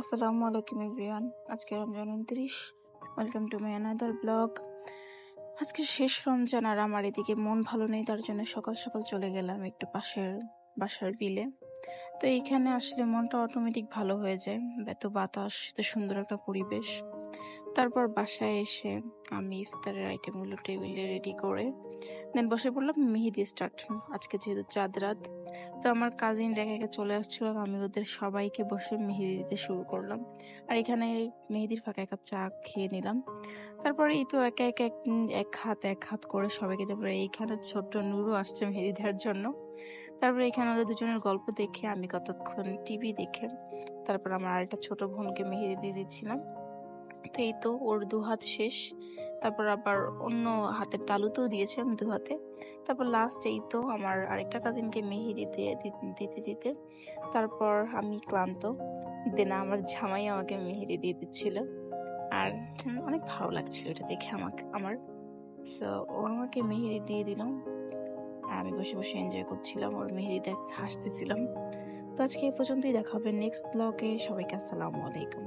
আসসালামু আলাইকুম এভরিওয়ান। আজকে Ramzan 29। Welcome to my another blog. আজকে শেষ রমজান আর আমার এদিকে মন ভালো নেই, তার জন্য সকাল সকাল চলে গেলাম একটু পাশের বাসার বিলে। তো এইখানে আসলে মনটা অটোমেটিক ভালো হয়ে যায়, এত বাতাস, এত সুন্দর একটা পরিবেশ। তারপর বাসায় এসে আমি ইফতারের আইটেমগুলো টেবিলে রেডি করে দেন বসে পড়লাম মেহেদি স্টার্ট। আজকে যেহেতু চাঁদ রাত, তো আমার কাজিন একে একে চলে আসছিল, আমি ওদের সবাইকে বসে মেহেদি দিতে শুরু করলাম। আর এখানে মেহেদির ফাঁকা এক কাপ চা খেয়ে নিলাম। তারপরে এই তো একে একে এক হাত করে সবাইকে, তারপরে এইখানে ছোট্ট নুরু আসছে মেহেদি দেওয়ার জন্য। তারপরে এখানে ওদের দুজনের গল্প দেখে আমি কতক্ষণ টিভি দেখে তারপর আমার আরেকটা ছোট বোনকে মেহেদি দিয়ে দিচ্ছিলাম। তো এই তো ওর 2 হাত শেষ, তারপর আবার অন্য হাতের তালুতেও দিয়েছে আমি 2 হাতে। তারপর লাস্ট এই তো আমার আরেকটা কাজিনকে মেহেদি দিতে দিতে তারপর আমি ক্লান্ত, দেন আমার জামাই আমাকে মেহেদি দিয়ে দিচ্ছিল। আর অনেক ভালো লাগছিল এটা দেখে আমার। সো ও আমাকে মেহেদি দিয়ে দিল আর আমি বসে বসে এনজয় করছিলাম, ওর মেহেদি দেখে হাসতেছিলাম। তো আজকে এই পর্যন্তই, দেখা হবে নেক্সট ব্লগে। সবাইকে আসসালামু আলাইকুম।